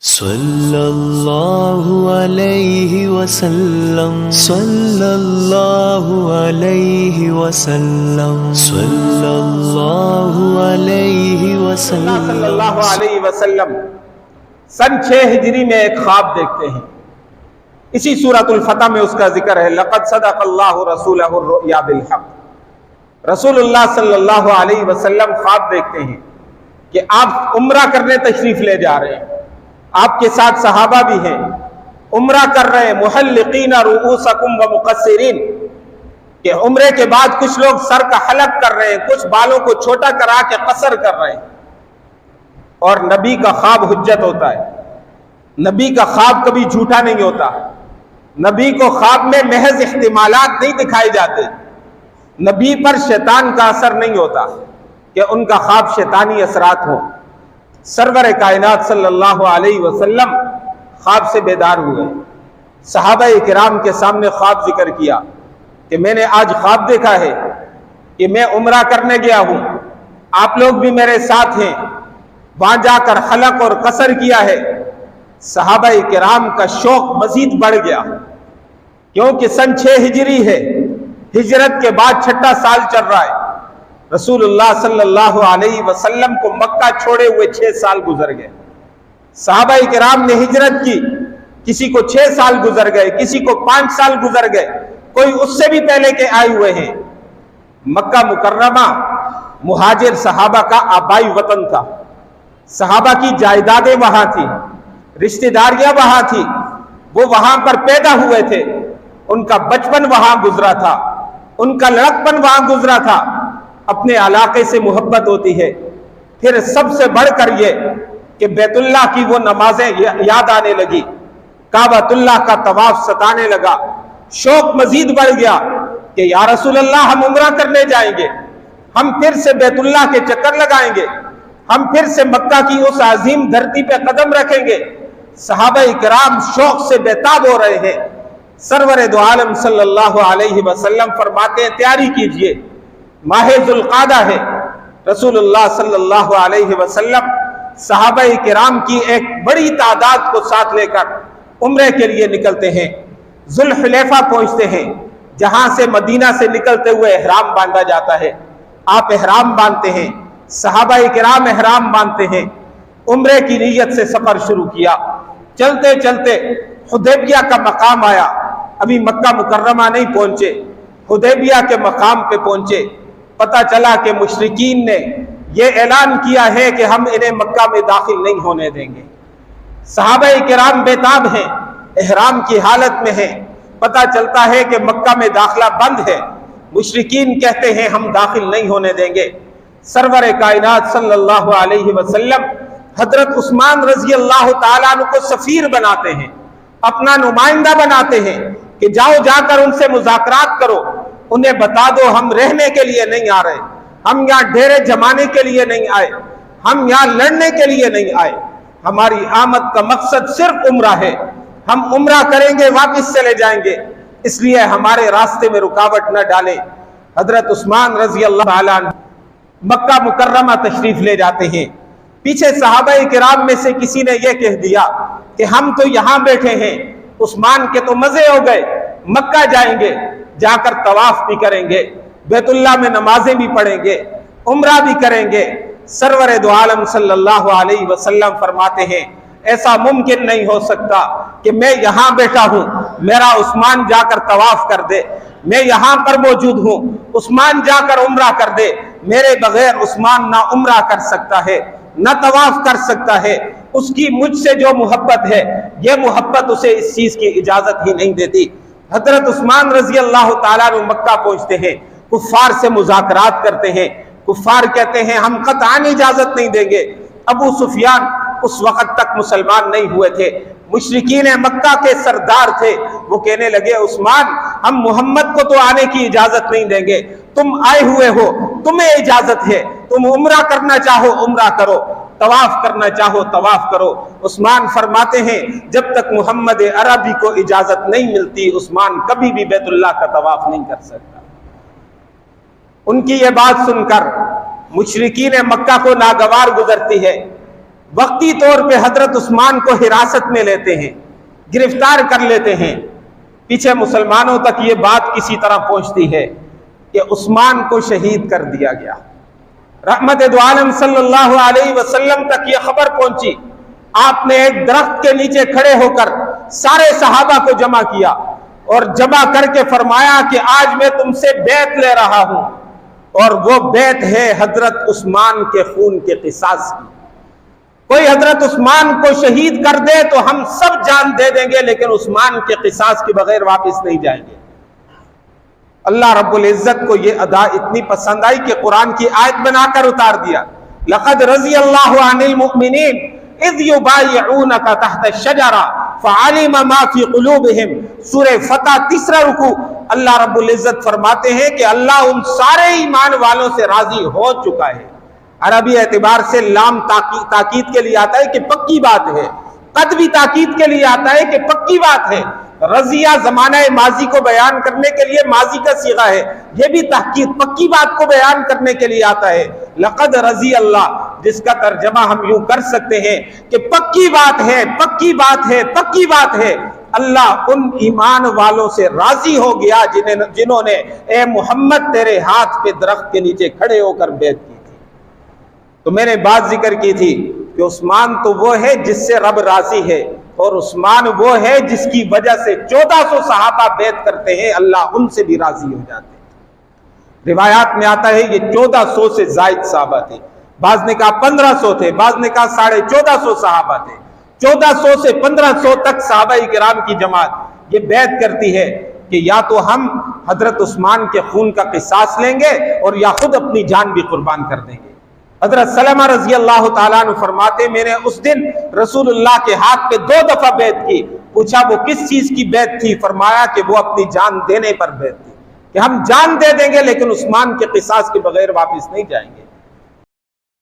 صلی اللہ علیہ وسلم، صلی اللہ علیہ وسلم، صلی اللہ علیہ وسلم، صلی اللہ علیہ وسلم سن 6 ہجری میں ایک خواب دیکھتے ہیں۔ اسی سورۃ الفتح میں اس کا ذکر ہے، لقد صدق اللہ رسولہ الرؤیا بالحق۔ رسول اللہ صلی اللہ علیہ وسلم خواب دیکھتے ہیں کہ آپ عمرہ کرنے تشریف لے جا رہے ہیں، آپ کے ساتھ صحابہ بھی ہیں، عمرہ کر رہے ہیں، محلقین رؤوسکم ومقصرین، کہ عمرے کے بعد کچھ لوگ سر کا حلق کر رہے ہیں، کچھ بالوں کو چھوٹا کرا کے قصر کر رہے ہیں۔ اور نبی کا خواب حجت ہوتا ہے، نبی کا خواب کبھی جھوٹا نہیں ہوتا، نبی کو خواب میں محض احتمالات نہیں دکھائے جاتے، نبی پر شیطان کا اثر نہیں ہوتا کہ ان کا خواب شیطانی اثرات ہوں۔ سرور کائنات صلی اللہ علیہ وسلم خواب سے بیدار ہوئے، صحابہ کرام کے سامنے خواب ذکر کیا کہ میں نے آج خواب دیکھا ہے کہ میں عمرہ کرنے گیا ہوں، آپ لوگ بھی میرے ساتھ ہیں، وہاں جا کر حلق اور قصر کیا ہے۔ صحابہ کرام کا شوق مزید بڑھ گیا، کیونکہ سن 6 ہجری ہے، ہجرت کے بعد 6واں سال چل رہا ہے۔ رسول اللہ صلی اللہ علیہ وسلم کو مکہ چھوڑے ہوئے 6 سال گزر گئے۔ صحابہ کرام نے ہجرت کی، کسی کو 6 سال گزر گئے، کسی کو 5 سال گزر گئے، کوئی اس سے بھی پہلے کے آئے ہوئے ہیں۔ مکہ مکرمہ مہاجر صحابہ کا آبائی وطن تھا، صحابہ کی جائیدادیں وہاں تھی، رشتہ داریاں وہاں تھی، وہ وہاں پر پیدا ہوئے تھے، ان کا بچپن وہاں گزرا تھا، ان کا لڑکپن وہاں گزرا تھا، اپنے علاقے سے محبت ہوتی ہے۔ پھر سب سے بڑھ کر یہ کہ بیت اللہ کی وہ نمازیں یاد آنے لگی، کعبۃ اللہ کا طواف ستانے لگا، شوق مزید بڑھ گیا کہ یا رسول اللہ ہم عمرہ کرنے جائیں گے، ہم پھر سے بیت اللہ کے چکر لگائیں گے، ہم پھر سے مکہ کی اس عظیم دھرتی پہ قدم رکھیں گے۔ صحابہ کرام شوق سے بےتاب ہو رہے ہیں۔ سرور دو عالم صلی اللہ علیہ وسلم فرماتے ہیں تیاری کیجئے، ماہ ذوالقعدہ ہے۔ رسول اللہ صلی اللہ علیہ وسلم صحابہ کرام کی ایک بڑی تعداد کو ساتھ لے کر عمرے کے لیے نکلتے ہیں، ذوالحلیفہ پہنچتے ہیں، جہاں سے مدینہ سے نکلتے ہوئے احرام باندھا جاتا ہے۔ آپ احرام باندھتے ہیں، صحابہ کرام احرام باندھتے ہیں، عمرے کی نیت سے سفر شروع کیا۔ چلتے چلتے حدیبیہ کا مقام آیا، ابھی مکہ مکرمہ نہیں پہنچے، حدیبیہ کے مقام پہ پہنچے، پتہ چلا کہ مشرکین نے یہ اعلان کیا ہے کہ ہم انہیں مکہ میں داخل نہیں ہونے دیں گے۔ صحابہ کرام بےتاب ہیں، احرام کی حالت میں ہیں، پتہ چلتا ہے کہ مکہ میں داخلہ بند ہے، مشرکین کہتے ہیں ہم داخل نہیں ہونے دیں گے۔ سرور کائنات صلی اللہ علیہ وسلم حضرت عثمان رضی اللہ تعالیٰ عنہ کو سفیر بناتے ہیں، اپنا نمائندہ بناتے ہیں کہ جاؤ جا کر ان سے مذاکرات کرو، انہیں بتا دو ہم رہنے کے لیے نہیں آ رہے، ہم یہاں ڈیرے جمانے کے لیے نہیں آئے، ہم یہاں لڑنے کے لیے نہیں آئے، ہماری آمد کا مقصد صرف عمرہ ہے، ہم عمرہ کریں گے واپس چلے جائیں گے، اس لیے ہمارے راستے میں رکاوٹ نہ ڈالیں۔ حضرت عثمان رضی اللہ عنہ مکہ مکرمہ تشریف لے جاتے ہیں۔ پیچھے صحابہ کرام میں سے کسی نے یہ کہہ دیا کہ ہم تو یہاں بیٹھے ہیں، عثمان کے تو مزے ہو گئے، مکہ جائیں گے، جا کر طواف بھی کریں گے، بیت اللہ میں نمازیں بھی پڑھیں گے، عمرہ بھی کریں گے۔ سرور دو عالم صلی اللہ علیہ وسلم فرماتے ہیں ایسا ممکن نہیں ہو سکتا کہ میں یہاں بیٹھا ہوں، میرا عثمان جا کر طواف کر دے، میں یہاں پر موجود ہوں، عثمان جا کر عمرہ کر دے، میرے بغیر عثمان نہ عمرہ کر سکتا ہے نہ طواف کر سکتا ہے، اس کی مجھ سے جو محبت ہے یہ محبت اسے اس چیز کی اجازت ہی نہیں دیتی۔ حضرت عثمان رضی اللہ تعالیٰ عنہ مکہ پہنچتے ہیں، کفار سے مذاکرات کرتے ہیں، کفار کہتے ہیں ہم قطعاً اجازت نہیں دیں گے۔ ابو سفیان اس وقت تک مسلمان نہیں ہوئے تھے، مشرکین مکہ کے سردار تھے، وہ کہنے لگے عثمان ہم محمد کو تو آنے کی اجازت نہیں دیں گے، تم آئے ہوئے ہو، تمہیں اجازت ہے، تم عمرہ کرنا چاہو عمرہ کرو، طواف کرنا چاہو طواف کرو۔ عثمان فرماتے ہیں جب تک محمد عربی کو اجازت نہیں ملتی عثمان کبھی بھی بیت اللہ کا طواف نہیں کر سکتا۔ ان کی یہ بات سن کر مشرکین مکہ کو ناگوار گزرتی ہے، وقتی طور پہ حضرت عثمان کو حراست میں لیتے ہیں، گرفتار کر لیتے ہیں۔ پیچھے مسلمانوں تک یہ بات کسی طرح پہنچتی ہے کہ عثمان کو شہید کر دیا گیا۔ رحمت دو عالم صلی اللہ علیہ وسلم تک یہ خبر پہنچی۔ آپ نے ایک درخت کے نیچے کھڑے ہو کر سارے صحابہ کو جمع کیا اور جمع کر کے فرمایا کہ آج میں تم سے بیعت لے رہا ہوں، اور وہ بیعت ہے حضرت عثمان کے خون کے قصاص کی۔ کوئی حضرت عثمان کو شہید کر دے تو ہم سب جان دے دیں گے، لیکن عثمان کے قصاص کے بغیر واپس نہیں جائیں گے۔ اللہ رب العزت کو یہ ادا اتنی پسند آئی کہ قرآن کی آیت بنا کر اتار دیا۔ لقد رضی اللہ عن المؤمنین اذ یبایعونک تحت الشجرہ فعلم ما فی قلوبہم۔ سورہ فتح تیسرا رکوع، اللہ رب العزت فرماتے ہیں کہ اللہ ان سارے ایمان والوں سے راضی ہو چکا ہے۔ عربی اعتبار سے لام تاکید کے لیے آتا ہے کہ پکی بات ہے، قد بھی تاکید کے لیے آتا ہے کہ پکی بات ہے۔ رضیہ زمانہ ماضی کو بیان کرنے کے لیے ماضی کا صیغہ ہے، یہ بھی تحقیق پکی بات کو بیان کرنے کے لیے آتا ہے۔ لقد رضی اللہ، جس کا ترجمہ ہم یوں کر سکتے ہیں کہ پکی بات ہے، پکی بات ہے، پکی بات ہے۔ اللہ ان ایمان والوں سے راضی ہو گیا جنہوں نے اے محمد تیرے ہاتھ پہ درخت کے نیچے کھڑے ہو کر بیعت کی تھی۔ تو میں نے بات ذکر کی تھی کہ عثمان تو وہ ہے جس سے رب راضی ہے، اور عثمان وہ ہے جس کی وجہ سے 1400 صحابہ بیعت کرتے ہیں، اللہ ان سے بھی راضی ہو جاتے ہیں۔ روایات میں آتا ہے یہ 1400 سے زائد صحابہ تھے، بعض نے کہا 1500 تھے، بعض نے کہا 1450 صحابہ تھے۔ 1400 سے 1500 تک صحابہ کرام کی جماعت یہ بیعت کرتی ہے کہ یا تو ہم حضرت عثمان کے خون کا قصاص لیں گے اور یا خود اپنی جان بھی قربان کر دیں گے۔ حضرت سلمہ رضی اللہ تعالیٰ عنہ فرماتے میں نے اس دن رسول اللہ کے ہاتھ پہ 2 دفعہ بیعت کی۔ پوچھا وہ کس چیز کی بیعت تھی؟ فرمایا کہ وہ اپنی جان دینے پر بیعت تھی، کہ ہم جان دے دیں گے لیکن عثمان کے قصاص کے بغیر واپس نہیں جائیں گے۔